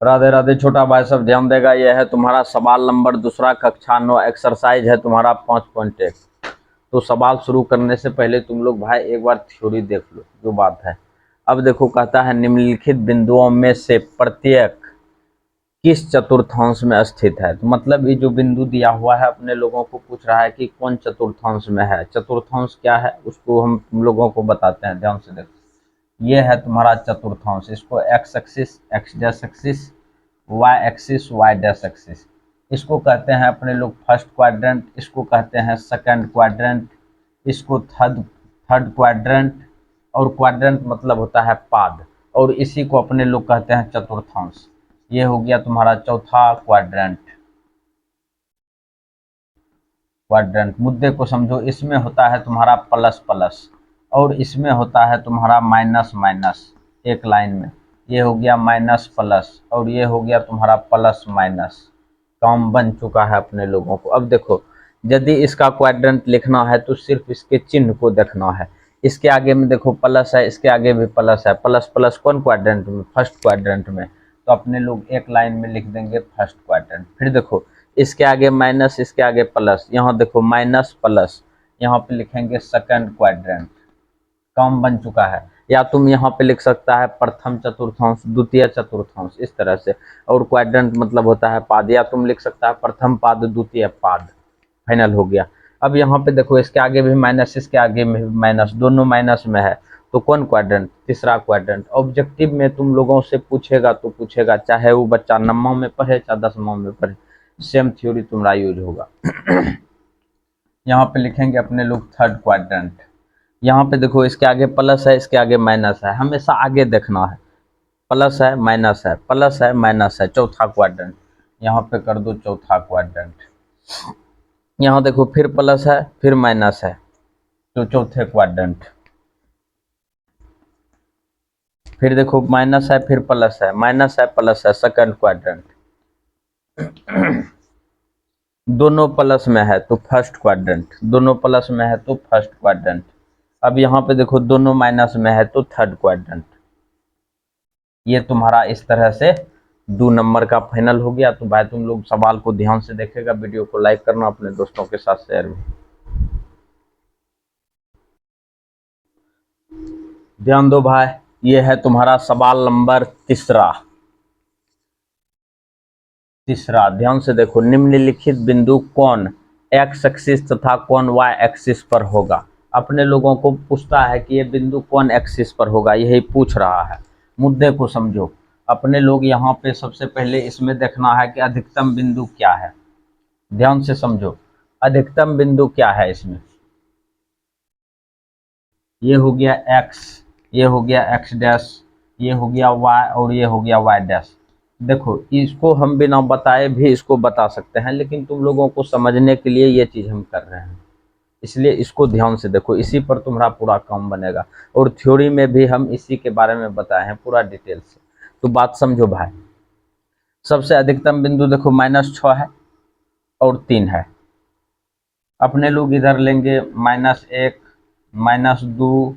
राधे राधे छोटा भाई सब ध्यान देगा। यह है तुम्हारा सवाल नंबर दूसरा, कक्षा 9, एक्सरसाइज है तुम्हारा 5.1। तो सवाल शुरू करने से पहले तुम लोग भाई एक बार थ्योरी देख लो जो बात है। अब देखो, कहता है निम्नलिखित बिंदुओं में से प्रत्येक किस चतुर्थांश में स्थित है। तो मतलब ये जो बिंदु दिया हुआ है अपने लोगों को पूछ रहा है कि कौन चतुर्थांश में है। चतुर्थांश क्या है उसको हम तुम लोगों को बताते हैं, ध्यान से देखो। ये है तुम्हारा चतुर्थांश, इसको x axis, x dash axis, y axis, y dash axis, इसको कहते हैं अपने लोग फर्स्ट क्वाड्रेंट, इसको कहते हैं सेकंड क्वाड्रेंट, इसको थर्ड थर्ड क्वाड्रेंट, और क्वाड्रेंट मतलब होता है पाद, और इसी को अपने लोग कहते हैं चतुर्थांश। ये हो गया तुम्हारा चौथा क्वाड्रेंट। क्वाड्रेंट मुद्दे को समझो, इसमें होता है तुम्हारा प्लस प्लस, और इसमें होता है तुम्हारा माइनस माइनस, एक लाइन में। ये हो गया माइनस प्लस, और ये हो गया तुम्हारा प्लस माइनस। काम बन चुका है अपने लोगों को। अब देखो, यदि इसका क्वाड्रेंट लिखना है तो सिर्फ इसके चिन्ह को देखना है। इसके आगे में देखो प्लस है, इसके आगे भी प्लस है। प्लस प्लस कौन क्वाड्रेंट में? फर्स्ट क्वाड्रेंट में। तो अपने लोग एक लाइन में लिख देंगे फर्स्ट क्वाड्रेंट। फिर देखो, इसके आगे माइनस, इसके आगे प्लस, यहाँ देखो माइनस प्लस, यहाँ पे लिखेंगे सेकंड क्वाड्रेंट। काम बन चुका है। या तुम यहाँ पे लिख सकता है प्रथम चतुर्थांश, द्वितीय चतुर्थांश, इस तरह से। और क्वाड्रेंट मतलब होता है पाद, या तुम लिख सकता है प्रथम पाद, द्वितीय पाद। फाइनल हो गया। अब यहाँ पे देखो, इसके आगे भी माइनस, इसके आगे में भी माइनस, दोनों माइनस में है। तो कौन क्वाड्रेंट? तीसरा क्वाड्रेंट। ऑब्जेक्टिव में तुम लोगों से पूछेगा तो पूछेगा, चाहे वो बच्चा 9वीं में पढ़े चाहे 10वीं में पढ़े, सेम थ्योरी तुम्हारा यूज होगा। यहाँ पे लिखेंगे अपने लोग थर्ड क्वाड्रेंट। यहाँ पे देखो, इसके आगे प्लस है, इसके आगे माइनस है, हमेशा आगे देखना है। प्लस है माइनस है, प्लस है माइनस है, चौथा क्वाड्रेंट। यहाँ पे कर दो चौथा क्वाड्रेंट। यहाँ देखो, फिर प्लस है फिर माइनस है, तो चौथे क्वाड्रेंट। फिर देखो माइनस है फिर प्लस है, माइनस है प्लस है, सेकंड क्वाड्रेंट। दोनों प्लस में है तो फर्स्ट क्वाड्रेंट, दोनों प्लस में है तो फर्स्ट क्वाड्रेंट। अब यहाँ पे देखो, दोनों माइनस में है तो थर्ड क्वाड्रेंट। ये तुम्हारा इस तरह से 2 नंबर का फाइनल हो गया। तो भाई तुम लोग सवाल को ध्यान से देखेगा, वीडियो को लाइक करना, अपने दोस्तों के साथ शेयर भी। ध्यान दो भाई, ये है तुम्हारा सवाल नंबर तीसरा। ध्यान से देखो, निम्नलिखित बिंदु कौन एक्स एक्सिस तथा कौन वाई एक्सिस पर होगा। अपने लोगों को पूछता है कि ये बिंदु कौन एक्सिस पर होगा, यही पूछ रहा है। मुद्दे को समझो। अपने लोग यहाँ पे सबसे पहले इसमें देखना है कि अधिकतम बिंदु क्या है। ध्यान से समझो, अधिकतम बिंदु क्या है इसमें। ये हो गया एक्स, ये हो गया एक्स डैश, ये हो गया वाई, और ये हो गया वाई डैश। देखो, इसको हम बिना बताए भी इसको बता सकते हैं, लेकिन तुम लोगों को समझने के लिए ये चीज़ हम कर रहे हैं, इसलिए इसको ध्यान से देखो, इसी पर तुम्हारा पूरा काम बनेगा। और थ्योरी में भी हम इसी के बारे में बताए हैं पूरा डिटेल से। तो बात समझो भाई। सबसे अधिकतम बिंदु देखो -6 है और 3 है। अपने लोग इधर लेंगे -1, -2,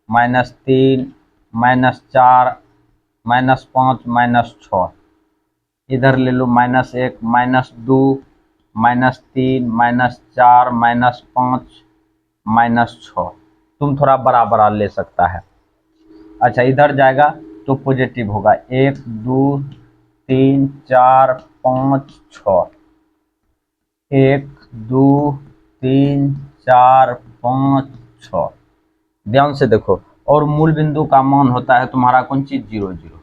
-3, -4, -5, -6। इधर ले लो -1, -2, -3, -4, -5, -6। तुम थोड़ा बड़ा बड़ा ले सकता है। अच्छा, इधर जाएगा तो पॉजिटिव होगा, 1, 2, 3, 4, 5, 6। 1, 2, 3, 4, 5, 6। ध्यान से देखो। और मूल बिंदु का मान होता है तुम्हारा कौन चीज? 0, 0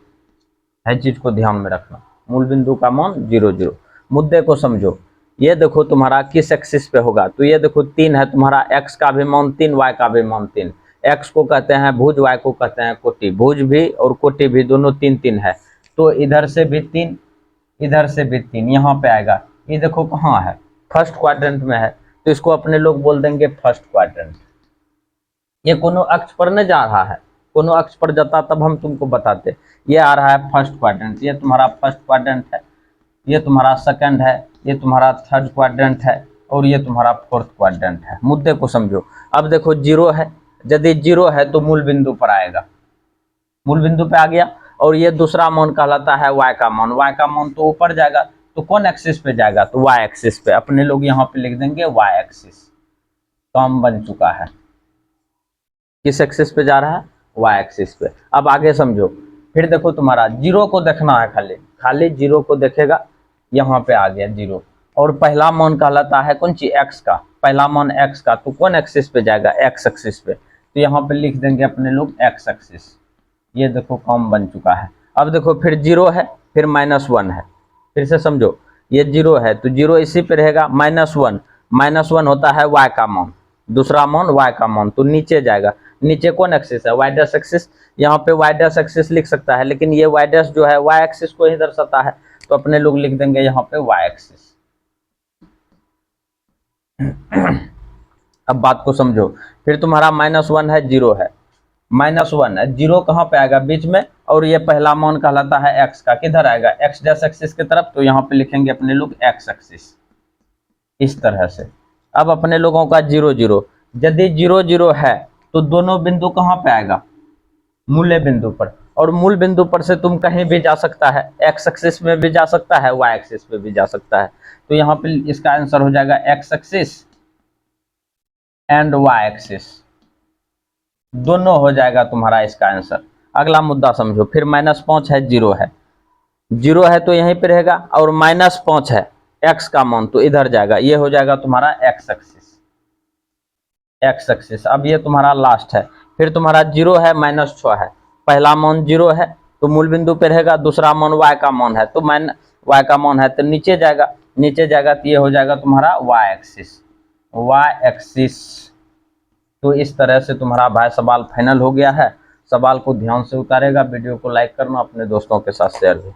है। चीज को ध्यान में रखना, मूल बिंदु का मान 0, 0। मुद्दे को समझो। ये देखो तुम्हारा किस एक्सिस पे होगा, तो ये देखो 3 है तुम्हारा, एक्स का भी मान 3, वाई का भी मान 3। एक्स को कहते हैं भुज, वाई को कहते हैं कोटि। भुज भी और कोटि भी दोनों 3, 3 है। तो इधर से भी 3, इधर से भी 3, यहाँ पे आएगा। ये देखो कहाँ है? फर्स्ट क्वाड्रेंट में है, तो इसको अपने लोग बोल देंगे फर्स्ट क्वाड्रेंट। ये कोनो अक्ष पर न जा रहा है, कोनो अक्ष पर जाता तब हम तुमको बताते। ये आ रहा है फर्स्ट क्वाड्रेंट, ये तुम्हारा फर्स्ट क्वाड्रेंट है, ये तुम्हारा सेकंड है, ये तुम्हारा थर्ड क्वाड्रेंट है, और ये तुम्हारा फोर्थ क्वाड्रेंट है। मुद्दे को समझो। अब देखो 0 है, यदि 0 है तो मूल बिंदु पर आएगा, मूल बिंदु पे आ गया। और ये दूसरा मान कहलाता है y का मान। y का मान तो ऊपर जाएगा, तो कौन एक्सिस पे जाएगा, तो y एक्सिस पे। अपने लोग यहाँ पे लिख देंगे y एक्सिस। काम बन चुका है। किस एक्सिस पे जा रहा है, y एक्सिस पे। अब आगे समझो, फिर देखो तुम्हारा जीरो को देखना है, खाली जीरो को देखेगा, यहाँ पे आ गया जीरो। और पहला मान कहलाता है कौन सी, x का। पहला मान x का, तो कौन एक्सिस पे जाएगा, x एक्सिस पे। तो यहाँ पे लिख देंगे अपने लोग x एक्सिस। ये देखो काम बन चुका है। अब देखो फिर जीरो है, फिर -1 है। फिर से समझो, ये जीरो है तो जीरो इसी पे रहेगा, -1 होता है y का मान, दूसरा मान y का मान, तो नीचे जाएगा। नीचे कौन एक्सिस है, y डैश एक्सिस। यहाँ पे y डैश एक्सिस लिख सकता है, लेकिन ये y डैश जो है y एक्सिस को ही दर्शाता है, तो अपने लोग लिख देंगे यहाँ पे y एक्सिस। अब बात को समझो, फिर तुम्हारा -1 है, जीरो है, -1 है, जीरो कहाँ पे आएगा, बीच में। और ये पहला मान कहलाता है x का, किधर आएगा, x डैश एक्सिस की तरफ, तो यहाँ पे लिखेंगे अपने लोग x एक्सिस, इस तरह से। अब अपने लोगों का 0 0, यदि 0 0 है तो दोनों बिंदु कहाँ पे आएगा, मूल्य बिंदु पर। और मूल बिंदु पर से तुम कहीं भी जा सकता है, x एक्सिस में भी जा सकता है, y एक्सिस पे भी जा सकता है। तो यहाँ पे इसका आंसर हो जाएगा x axis and y axis, दोनों हो जाएगा तुम्हारा इसका आंसर। अगला मुद्दा समझो, फिर -5 है, जीरो है, जीरो है तो यहीं पे रहेगा, और -5 है x का मान, तो इधर जाएगा, ये हो जाएगा तुम्हारा x एक्सिस। अब ये तुम्हारा लास्ट है। फिर तुम्हारा 0 है, -6 है, पहला मान 0 है तो मूल बिंदु पे रहेगा, दूसरा मान y का मान है, तो y का मान है तो नीचे जाएगा, तो ये हो जाएगा तुम्हारा y एक्सिस। तो इस तरह से तुम्हारा भाई सवाल फाइनल हो गया है। सवाल को ध्यान से उतारेगा, वीडियो को लाइक करना, अपने दोस्तों के साथ शेयर भी।